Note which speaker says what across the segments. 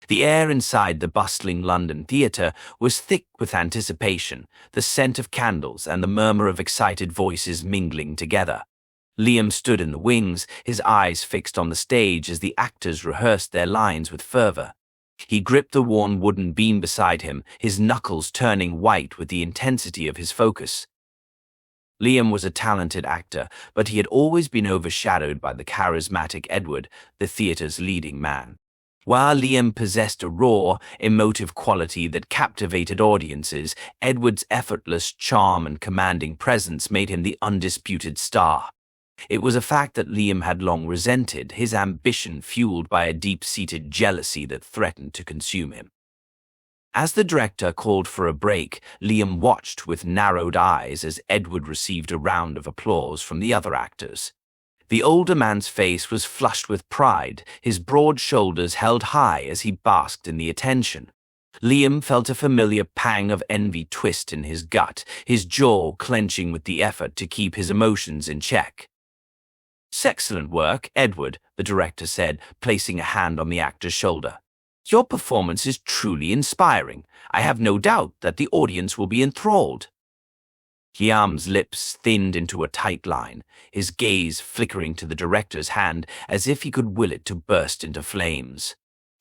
Speaker 1: The air inside the bustling London theatre was thick with anticipation, the scent of candles and the murmur of excited voices mingling together. Liam stood in the wings, his eyes fixed on the stage as the actors rehearsed their lines with fervor. He gripped the worn wooden beam beside him, his knuckles turning white with the intensity of his focus. Liam was a talented actor, but he had always been overshadowed by the charismatic Edward, the theatre's leading man. While Liam possessed a raw, emotive quality that captivated audiences, Edward's effortless charm and commanding presence made him the undisputed star. It was a fact that Liam had long resented, his ambition fueled by a deep-seated jealousy that threatened to consume him. As the director called for a break, Liam watched with narrowed eyes as Edward received a round of applause from the other actors. The older man's face was flushed with pride, his broad shoulders held high as he basked in the attention. Liam felt a familiar pang of envy twist in his gut, his jaw clenching with the effort to keep his emotions in check. "Excellent work, Edward," the director said, placing a hand on the actor's shoulder. "Your performance is truly inspiring. I have no doubt that the audience will be enthralled." Liam's lips thinned into a tight line, his gaze flickering to the director's hand as if he could will it to burst into flames.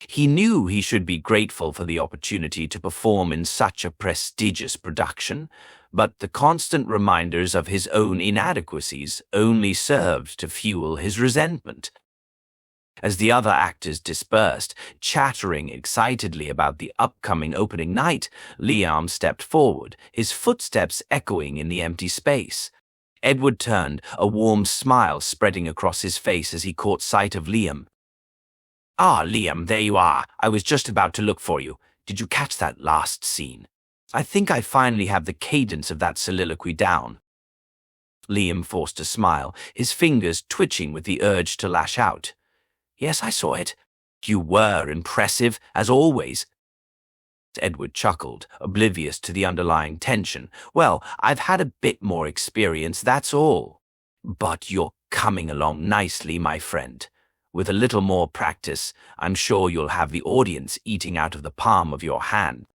Speaker 1: He knew he should be grateful for the opportunity to perform in such a prestigious production, but the constant reminders of his own inadequacies only served to fuel his resentment. As the other actors dispersed, chattering excitedly about the upcoming opening night, Liam stepped forward, his footsteps echoing in the empty space. Edward turned, a warm smile spreading across his face as he caught sight of Liam. "Ah, Liam, there you are. I was just about to look for you. Did you catch that last scene? I think I finally have the cadence of that soliloquy down." Liam forced a smile, his fingers twitching with the urge to lash out. "Yes, I saw it. You were impressive, as always." Edward chuckled, oblivious to the underlying tension. "Well, I've had a bit more experience, that's all. But you're coming along nicely, my friend. With a little more practice, I'm sure you'll have the audience eating out of the palm of your hand."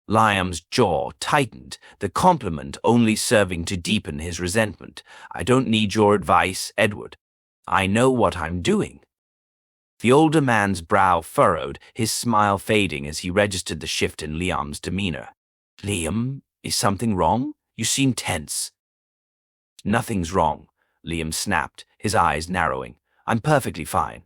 Speaker 1: Liam's jaw tightened, the compliment only serving to deepen his resentment. "I don't need your advice, Edward. I know what I'm doing." The older man's brow furrowed, his smile fading as he registered the shift in Liam's demeanor. "Liam, is something wrong? You seem tense." "Nothing's wrong," Liam snapped, his eyes narrowing. "I'm perfectly fine."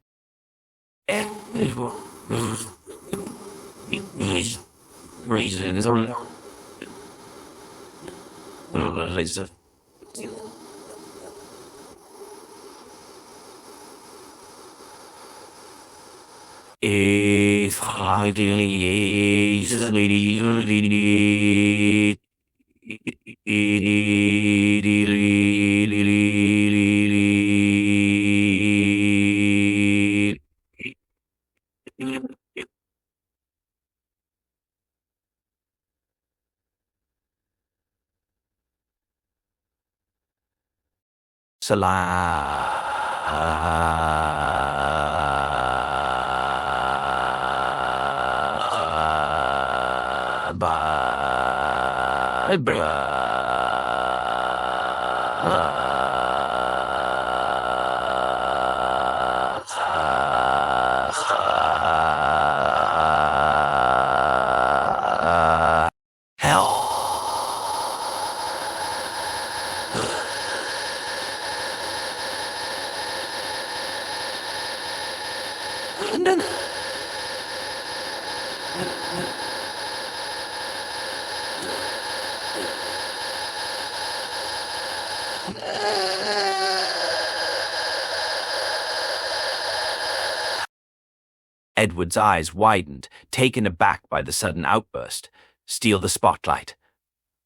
Speaker 1: Edward's eyes widened, taken aback by the sudden outburst. "Steal the spotlight."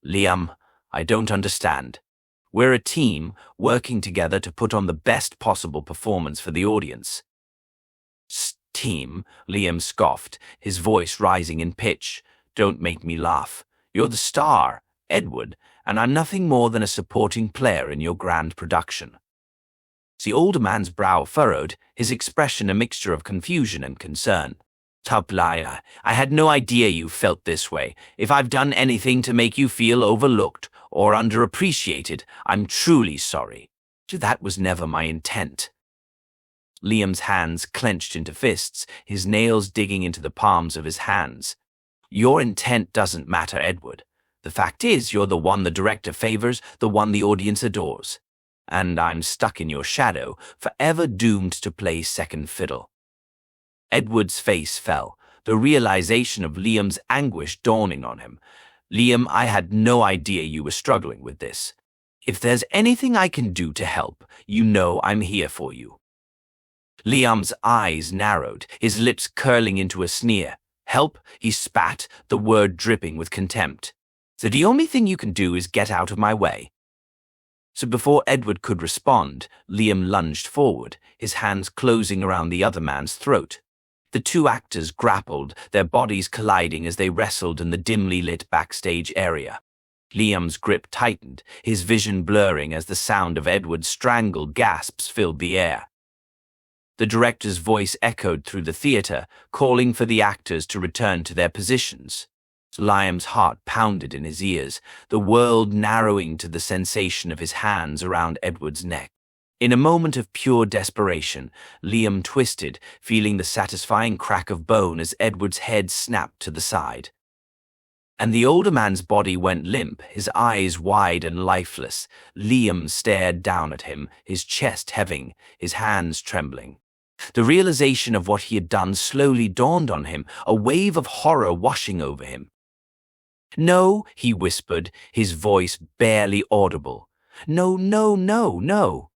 Speaker 1: "Liam, I don't understand. We're a team, working together to put on the best possible performance for the audience." "Team," Liam scoffed, his voice rising in pitch. "Don't make me laugh. You're the star, Edward, and I'm nothing more than a supporting player in your grand production." The older man's brow furrowed, his expression a mixture of confusion and concern. Tub liar. I had no idea you felt this way. If I've done anything to make you feel overlooked or underappreciated, I'm truly sorry. That was never my intent. Liam's hands clenched into fists, his nails digging into the palms of his hands. Your intent doesn't matter, Edward. The fact is, you're the one the director favors, the one the audience adores. And I'm stuck in your shadow, forever doomed to play second fiddle. Edward's face fell, the realization of Liam's anguish dawning on him. Liam, I had no idea you were struggling with this. If there's anything I can do to help, you know I'm here for you. Liam's eyes narrowed, his lips curling into a sneer. Help, he spat, the word dripping with contempt. So the only thing you can do is get out of my way. So before Edward could respond, Liam lunged forward, his hands closing around the other man's throat. The two actors grappled, their bodies colliding as they wrestled in the dimly lit backstage area. Liam's grip tightened, his vision blurring as the sound of Edward's strangled gasps filled the air. The director's voice echoed through the theater, calling for the actors to return to their positions. Liam's heart pounded in his ears, the world narrowing to the sensation of his hands around Edward's neck. In a moment of pure desperation, Liam twisted, feeling the satisfying crack of bone as Edward's head snapped to the side. And the older man's body went limp, his eyes wide and lifeless. Liam stared down at him, his chest heaving, his hands trembling. The realization of what he had done slowly dawned on him, a wave of horror washing over him. No, he whispered, his voice barely audible. No, no, no, no.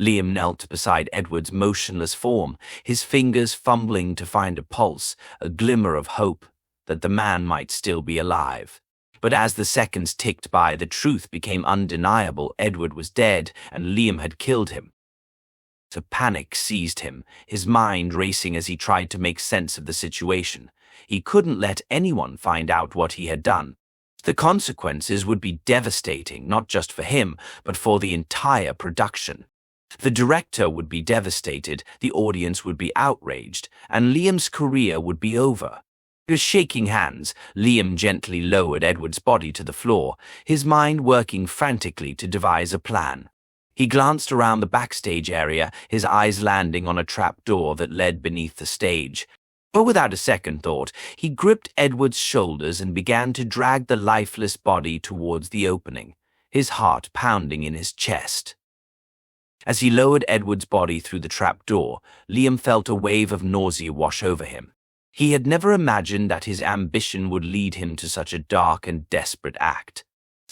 Speaker 1: Liam knelt beside Edward's motionless form, his fingers fumbling to find a pulse, a glimmer of hope that the man might still be alive. But as the seconds ticked by, the truth became undeniable. Edward was dead, and Liam had killed him. So panic seized him, his mind racing as he tried to make sense of the situation. He couldn't let anyone find out what he had done. The consequences would be devastating, not just for him, but for the entire production. The director would be devastated, the audience would be outraged, and Liam's career would be over. With shaking hands, Liam gently lowered Edward's body to the floor, his mind working frantically to devise a plan. He glanced around the backstage area, his eyes landing on a trap door that led beneath the stage. But without a second thought, he gripped Edward's shoulders and began to drag the lifeless body towards the opening, his heart pounding in his chest. As he lowered Edward's body through the trap door, Liam felt a wave of nausea wash over him. He had never imagined that his ambition would lead him to such a dark and desperate act.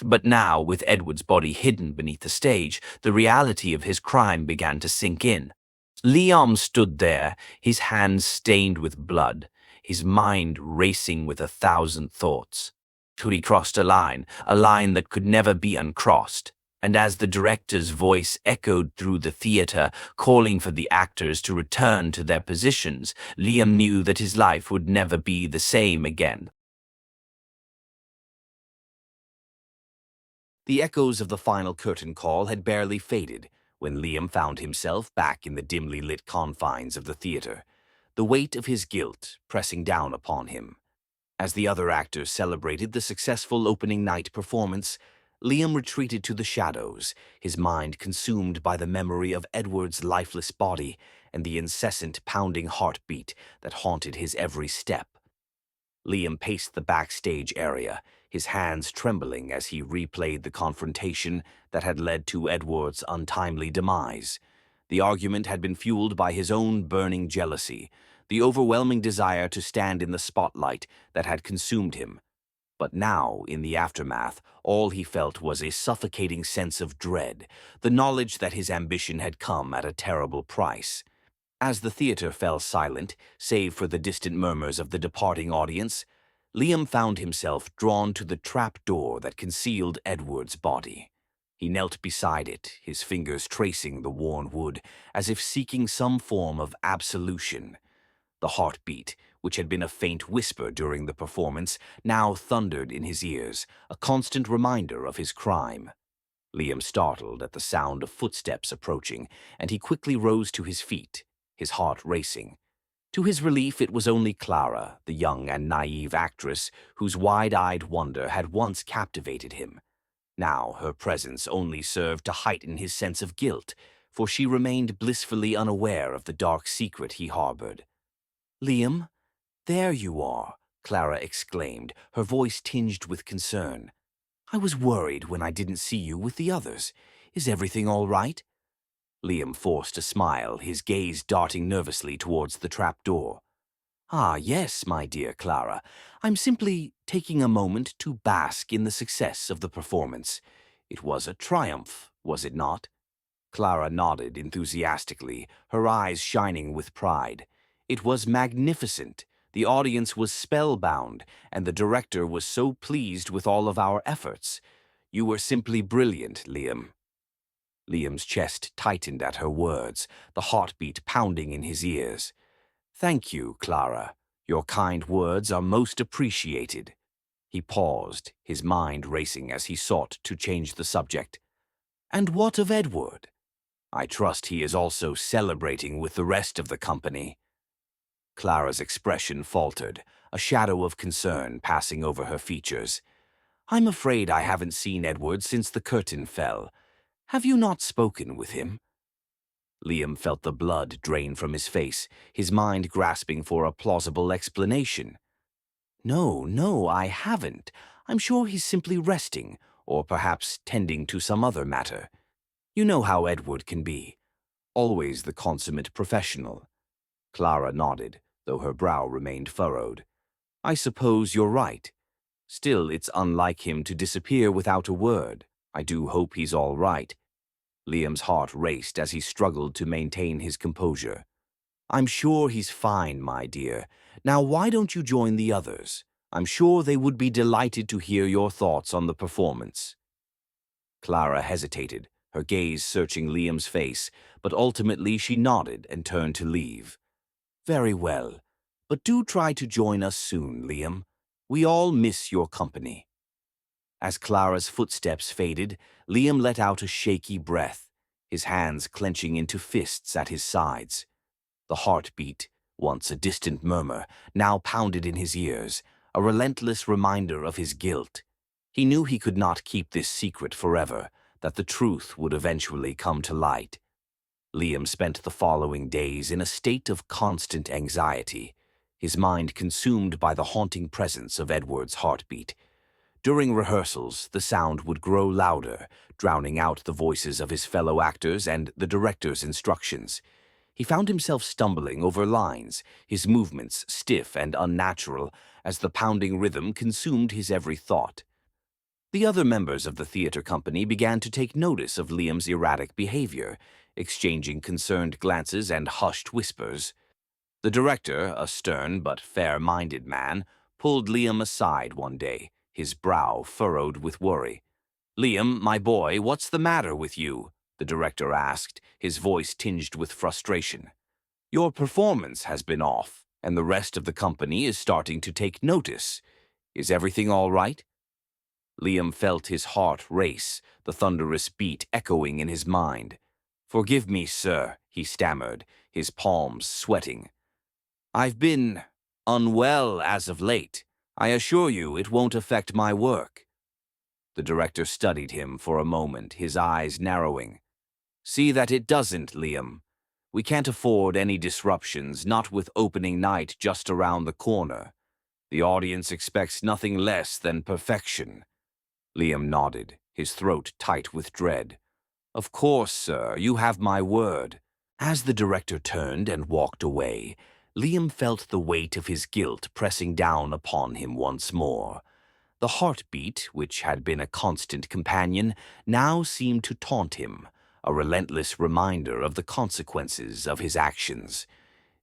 Speaker 1: But now, with Edward's body hidden beneath the stage, the reality of his crime began to sink in. Liam stood there, his hands stained with blood, his mind racing with 1,000 thoughts. He crossed a line that could never be uncrossed. And as the director's voice echoed through the theater, calling for the actors to return to their positions, Liam knew that his life would never be the same again.
Speaker 2: The echoes of the final curtain call had barely faded when Liam found himself back in the dimly lit confines of the theater, the weight of his guilt pressing down upon him. As the other actors celebrated the successful opening night performance, Liam retreated to the shadows, his mind consumed by the memory of Edward's lifeless body and the incessant pounding heartbeat that haunted his every step. Liam paced the backstage area, his hands trembling as he replayed the confrontation that had led to Edward's untimely demise. The argument had been fueled by his own burning jealousy, the overwhelming desire to stand in the spotlight that had consumed him. But now, in the aftermath, all he felt was a suffocating sense of dread, the knowledge that his ambition had come at a terrible price. As the theater fell silent, save for the distant murmurs of the departing audience, Liam found himself drawn to the trap door that concealed Edward's body. He knelt beside it, his fingers tracing the worn wood, as if seeking some form of absolution. The heartbeat, which had been a faint whisper during the performance, now thundered in his ears, a constant reminder of his crime. Liam startled at the sound of footsteps approaching, and he quickly rose to his feet, his heart racing. To his relief, it was only Clara, the young and naive actress whose wide-eyed wonder had once captivated him. Now her presence only served to heighten his sense of guilt, for she remained blissfully unaware of the dark secret he harbored. "Liam, there you are," Clara exclaimed, her voice tinged with concern. "I was worried when I didn't see you with the others. Is everything all right?" Liam forced a smile, his gaze darting nervously towards the trapdoor. "Ah, yes, my dear Clara. I'm simply taking a moment to bask in the success of the performance. It was a triumph, was it not?" Clara nodded enthusiastically, her eyes shining with pride. "It was magnificent. The audience was spellbound, and the director was so pleased with all of our efforts. You were simply brilliant, Liam." Liam's chest tightened at her words, the heartbeat pounding in his ears. "Thank you, Clara. Your kind words are most appreciated." He paused, his mind racing as he sought to change the subject. "And what of Edward? I trust he is also celebrating with the rest of the company." Clara's expression faltered, a shadow of concern passing over her features. "I'm afraid I haven't seen Edward since the curtain fell. Have you not spoken with him?" Liam felt the blood drain from his face, his mind grasping for a plausible explanation. No, I haven't. I'm sure he's simply resting, or perhaps tending to some other matter. You know how Edward can be. Always the consummate professional." Clara nodded, though her brow remained furrowed. "I suppose you're right. Still, it's unlike him to disappear without a word. I do hope he's all right." Liam's heart raced as he struggled to maintain his composure. "I'm sure he's fine, my dear. Now why don't you join the others? I'm sure they would be delighted to hear your thoughts on the performance." Clara hesitated, her gaze searching Liam's face, but ultimately she nodded and turned to leave. "Very well, but do try to join us soon, Liam. We all miss your company." As Clara's footsteps faded, Liam let out a shaky breath, his hands clenching into fists at his sides. The heartbeat, once a distant murmur, now pounded in his ears, a relentless reminder of his guilt. He knew he could not keep this secret forever, that the truth would eventually come to light. Liam spent the following days in a state of constant anxiety, his mind consumed by the haunting presence of Edward's heartbeat. During rehearsals, the sound would grow louder, drowning out the voices of his fellow actors and the director's instructions. He found himself stumbling over lines, his movements stiff and unnatural as the pounding rhythm consumed his every thought. The other members of the theater company began to take notice of Liam's erratic behavior, exchanging concerned glances and hushed whispers. The director, a stern but fair-minded man, pulled Liam aside one day, his brow furrowed with worry. "Liam, my boy, what's the matter with you?" the director asked, his voice tinged with frustration. "Your performance has been off, and the rest of the company is starting to take notice. Is everything all right?" Liam felt his heart race, the thunderous beat echoing in his mind. "Forgive me, sir," he stammered, his palms sweating. "I've been unwell as of late. I assure you it won't affect my work." The director studied him for a moment, his eyes narrowing. "See that it doesn't, Liam. We can't afford any disruptions, not with opening night just around the corner. The audience expects nothing less than perfection." Liam nodded, his throat tight with dread. "Of course, sir, you have my word." As the director turned and walked away, Liam felt the weight of his guilt pressing down upon him once more. The heartbeat, which had been a constant companion, now seemed to taunt him, a relentless reminder of the consequences of his actions.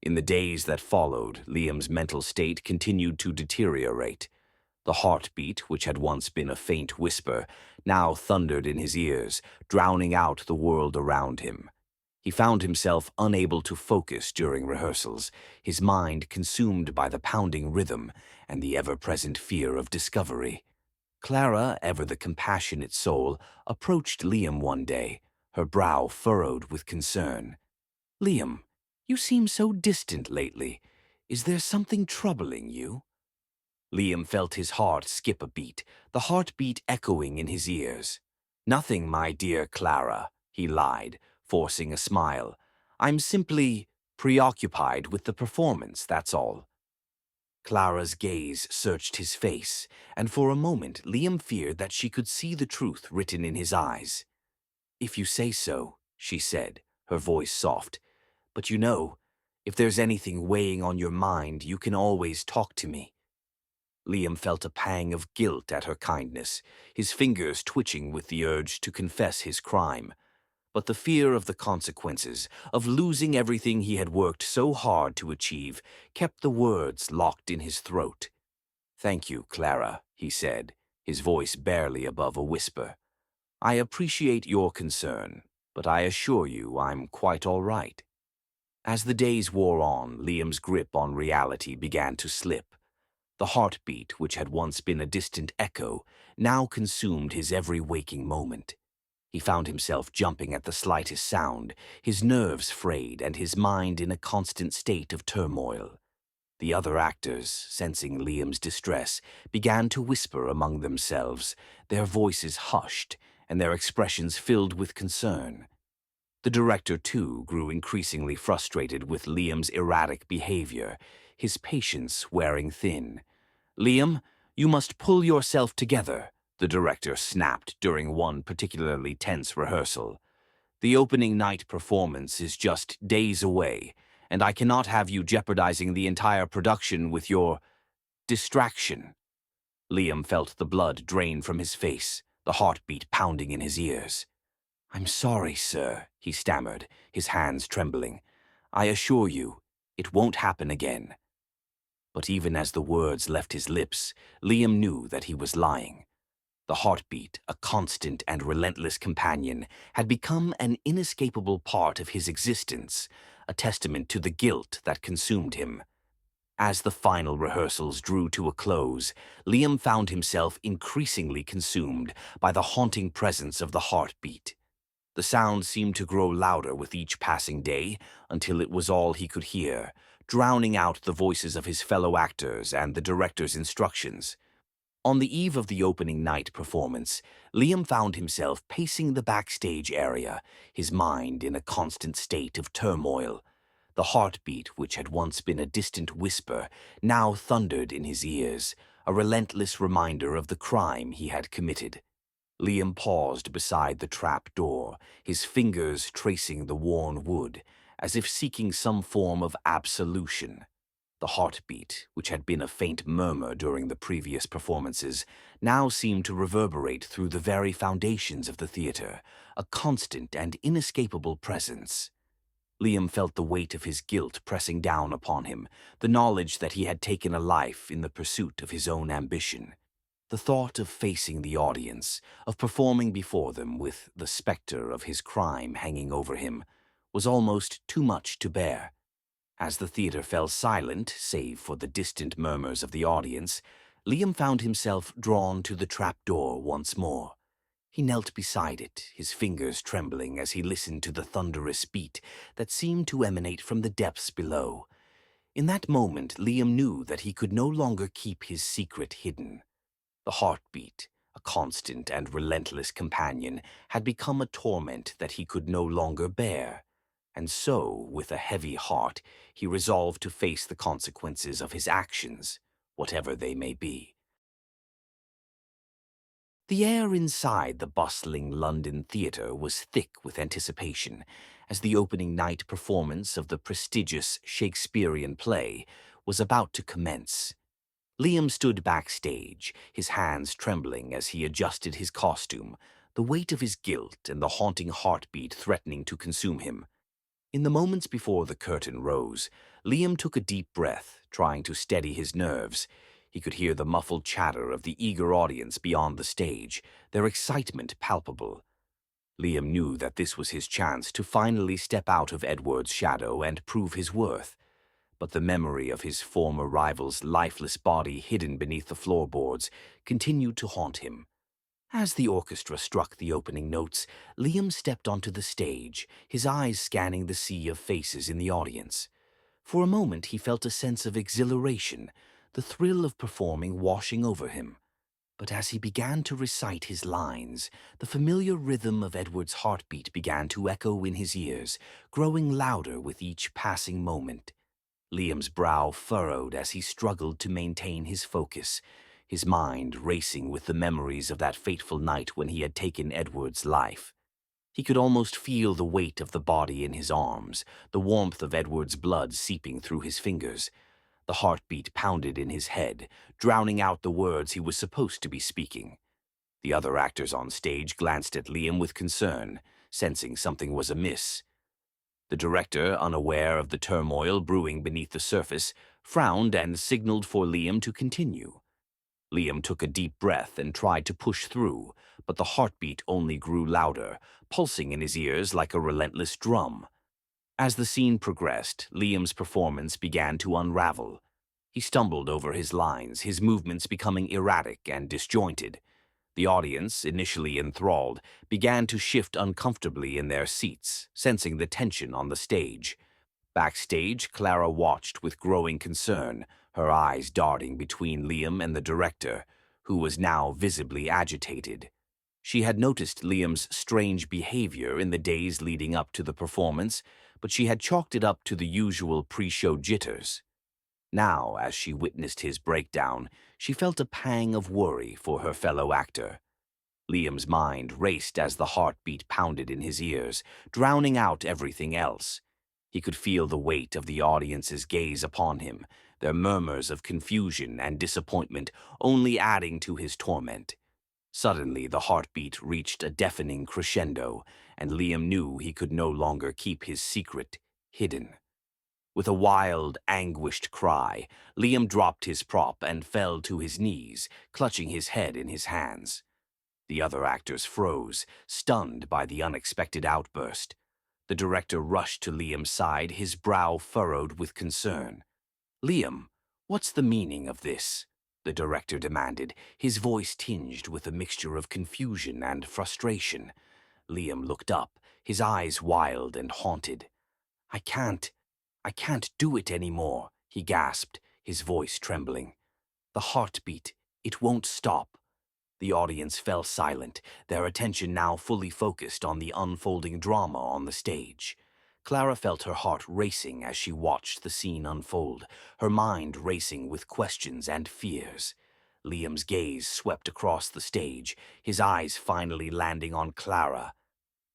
Speaker 2: In the days that followed, Liam's mental state continued to deteriorate. The heartbeat, which had once been a faint whisper, now thundered in his ears, drowning out the world around him. He found himself unable to focus during rehearsals, his mind consumed by the pounding rhythm and the ever-present fear of discovery. Clara, ever the compassionate soul, approached Liam one day, her brow furrowed with concern. "Liam, you seem so distant lately. Is there something troubling you? Liam felt his heart skip a beat, the heartbeat echoing in his ears. Nothing, my dear Clara, he lied, forcing a smile. I'm simply preoccupied with the performance, that's all. Clara's gaze searched his face, and for a moment Liam feared that she could see the truth written in his eyes. If you say so, she said, her voice soft. But you know, if there's anything weighing on your mind, you can always talk to me. Liam felt a pang of guilt at her kindness, his fingers twitching with the urge to confess his crime. But the fear of the consequences, of losing everything he had worked so hard to achieve, kept the words locked in his throat. Thank you, Clara, he said, his voice barely above a whisper. I appreciate your concern, but I assure you I'm quite all right. As the days wore on, Liam's grip on reality began to slip. The heartbeat, which had once been a distant echo, now consumed his every waking moment. He found himself jumping at the slightest sound, his nerves frayed and his mind in a constant state of turmoil. The other actors, sensing Liam's distress, began to whisper among themselves, their voices hushed and their expressions filled with concern. The director, too, grew increasingly frustrated with Liam's erratic behavior, his patience wearing thin. Liam, you must pull yourself together, the director snapped during one particularly tense rehearsal. The opening night performance is just days away, and I cannot have you jeopardizing the entire production with your distraction. Liam felt the blood drain from his face, the heartbeat pounding in his ears. I'm sorry, sir, he stammered, his hands trembling. I assure you, it won't happen again. But even as the words left his lips, Liam knew that he was lying. The heartbeat, a constant and relentless companion, had become an inescapable part of his existence, a testament to the guilt that consumed him. As the final rehearsals drew to a close, Liam found himself increasingly consumed by the haunting presence of the heartbeat. The sound seemed to grow louder with each passing day until it was all he could hear, drowning out the voices of his fellow actors and the director's instructions. On the eve of the opening night performance, Liam found himself pacing the backstage area, his mind in a constant state of turmoil. The heartbeat, which had once been a distant whisper, now thundered in his ears, a relentless reminder of the crime he had committed. Liam paused beside the trap door, his fingers tracing the worn wood, as if seeking some form of absolution. The heartbeat, which had been a faint murmur during the previous performances, now seemed to reverberate through the very foundations of the theater, a constant and inescapable presence. Liam felt the weight of his guilt pressing down upon him, the knowledge that he had taken a life in the pursuit of his own ambition. The thought of facing the audience, of performing before them with the specter of his crime hanging over him, was almost too much to bear. As the theater fell silent, save for the distant murmurs of the audience, Liam found himself drawn to the trapdoor once more. He knelt beside it, his fingers trembling as he listened to the thunderous beat that seemed to emanate from the depths below. In that moment, Liam knew that he could no longer keep his secret hidden. The heartbeat, a constant and relentless companion, had become a torment that he could no longer bear. And so, with a heavy heart, he resolved to face the consequences of his actions, whatever they may be. The air inside the bustling London theatre was thick with anticipation, as the opening night performance of the prestigious Shakespearean play was about to commence. Liam stood backstage, his hands trembling as he adjusted his costume, the weight of his guilt and the haunting heartbeat threatening to consume him. In the moments before the curtain rose, Liam took a deep breath, trying to steady his nerves. He could hear the muffled chatter of the eager audience beyond the stage, their excitement palpable. Liam knew that this was his chance to finally step out of Edward's shadow and prove his worth. But the memory of his former rival's lifeless body hidden beneath the floorboards continued to haunt him. As the orchestra struck the opening notes, Liam stepped onto the stage, his eyes scanning the sea of faces in the audience. For a moment he felt a sense of exhilaration, the thrill of performing washing over him. But as he began to recite his lines, the familiar rhythm of Edward's heartbeat began to echo in his ears, growing louder with each passing moment. Liam's brow furrowed as he struggled to maintain his focus, his mind racing with the memories of that fateful night when he had taken Edward's life. He could almost feel the weight of the body in his arms, the warmth of Edward's blood seeping through his fingers. The heartbeat pounded in his head, drowning out the words he was supposed to be speaking. The other actors on stage glanced at Liam with concern, sensing something was amiss. The director, unaware of the turmoil brewing beneath the surface, frowned and signaled for Liam to continue. Liam took a deep breath and tried to push through, but the heartbeat only grew louder, pulsing in his ears like a relentless drum. As the scene progressed, Liam's performance began to unravel. He stumbled over his lines, his movements becoming erratic and disjointed. The audience, initially enthralled, began to shift uncomfortably in their seats, sensing the tension on the stage. Backstage, Clara watched with growing concern, her eyes darting between Liam and the director, who was now visibly agitated. She had noticed Liam's strange behavior in the days leading up to the performance, but she had chalked it up to the usual pre-show jitters. Now, as she witnessed his breakdown, she felt a pang of worry for her fellow actor. Liam's mind raced as the heartbeat pounded in his ears, drowning out everything else. He could feel the weight of the audience's gaze upon him, their murmurs of confusion and disappointment only adding to his torment. Suddenly, the heartbeat reached a deafening crescendo, and Liam knew he could no longer keep his secret hidden. With a wild, anguished cry, Liam dropped his prop and fell to his knees, clutching his head in his hands. The other actors froze, stunned by the unexpected outburst. The director rushed to Liam's side, his brow furrowed with concern. "Liam, what's the meaning of this?" the director demanded, his voice tinged with a mixture of confusion and frustration. Liam looked up, his eyes wild and haunted. I can't do it anymore," he gasped, his voice trembling. "The heartbeat, it won't stop." The audience fell silent, their attention now fully focused on the unfolding drama on the stage. Clara felt her heart racing as she watched the scene unfold, her mind racing with questions and fears. Liam's gaze swept across the stage, his eyes finally landing on Clara.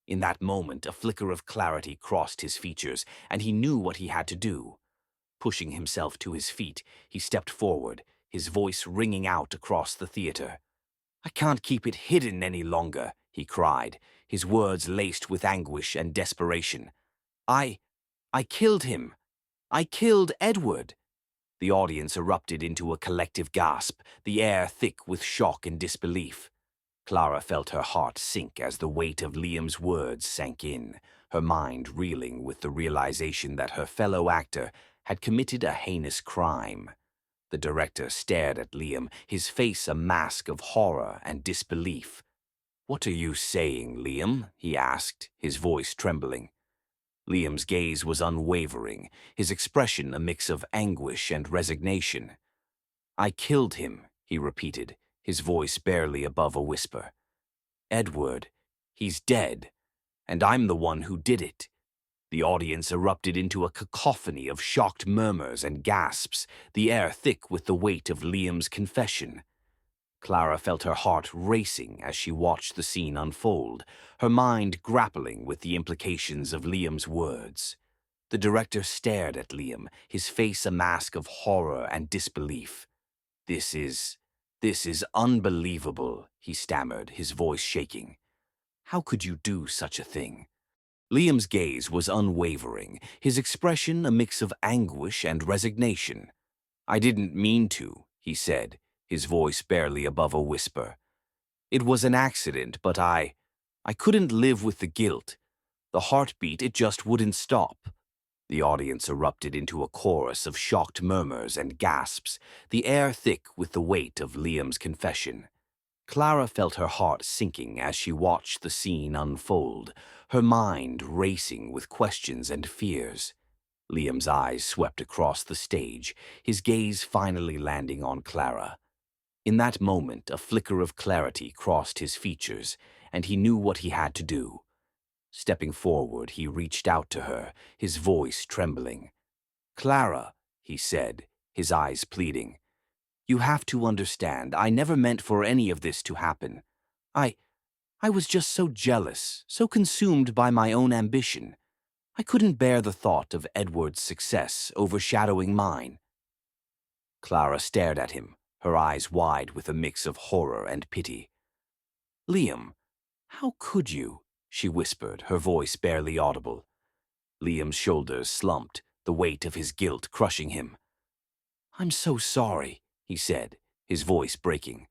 Speaker 2: In that moment, a flicker of clarity crossed his features, and he knew what he had to do. Pushing himself to his feet, he stepped forward, his voice ringing out across the theater. "I can't keep it hidden any longer," he cried, his words laced with anguish and desperation. I killed him. I killed Edward." The audience erupted into a collective gasp, the air thick with shock and disbelief. Clara felt her heart sink as the weight of Liam's words sank in, her mind reeling with the realization that her fellow actor had committed a heinous crime. The director stared at Liam, his face a mask of horror and disbelief. "What are you saying, Liam?" he asked, his voice trembling. Liam's gaze was unwavering, his expression a mix of anguish and resignation. "I killed him," he repeated, his voice barely above a whisper. "Edward, he's dead, and I'm the one who did it." The audience erupted into a cacophony of shocked murmurs and gasps, the air thick with the weight of Liam's confession. Clara felt her heart racing as she watched the scene unfold, her mind grappling with the implications of Liam's words. The director stared at Liam, his face a mask of horror and disbelief. This is unbelievable," he stammered, his voice shaking. "How could you do such a thing?" Liam's gaze was unwavering, his expression a mix of anguish and resignation. "I didn't mean to," he said, his voice barely above a whisper. "It was an accident, but I couldn't live with the guilt. The heartbeat, it just wouldn't stop." The audience erupted into a chorus of shocked murmurs and gasps, the air thick with the weight of Liam's confession. Clara felt her heart sinking as she watched the scene unfold, her mind racing with questions and fears. Liam's eyes swept across the stage, his gaze finally landing on Clara. In that moment, a flicker of clarity crossed his features, and he knew what he had to do. Stepping forward, he reached out to her, his voice trembling. "Clara," he said, his eyes pleading, "you have to understand, I never meant for any of this to happen. I I was just so jealous, so consumed by my own ambition. I couldn't bear the thought of Edward's success overshadowing mine." Clara stared at him, her eyes wide with a mix of horror and pity. "Liam, how could you?" she whispered, her voice barely audible. Liam's shoulders slumped, the weight of his guilt crushing him. "I'm so sorry," he said, his voice breaking.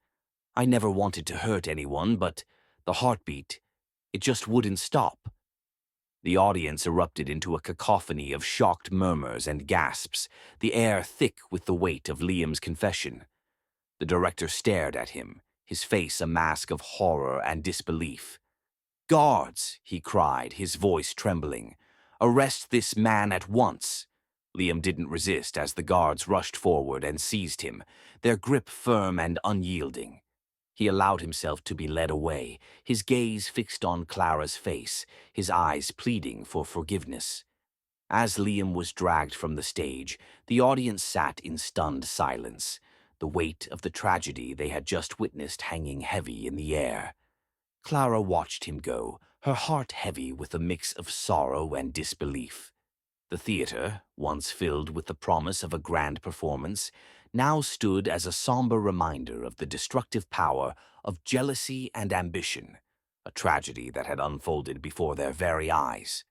Speaker 2: "I never wanted to hurt anyone, but the heartbeat, it just wouldn't stop." The audience erupted into a cacophony of shocked murmurs and gasps, the air thick with the weight of Liam's confession. The director stared at him, his face a mask of horror and disbelief. "Guards!" he cried, his voice trembling. "Arrest this man at once!" Liam didn't resist as the guards rushed forward and seized him, their grip firm and unyielding. He allowed himself to be led away, his gaze fixed on Clara's face, his eyes pleading for forgiveness. As Liam was dragged from the stage, the audience sat in stunned silence, the weight of the tragedy they had just witnessed hanging heavy in the air. Clara watched him go, her heart heavy with a mix of sorrow and disbelief. The theater, once filled with the promise of a grand performance, now stood as a somber reminder of the destructive power of jealousy and ambition, a tragedy that had unfolded before their very eyes.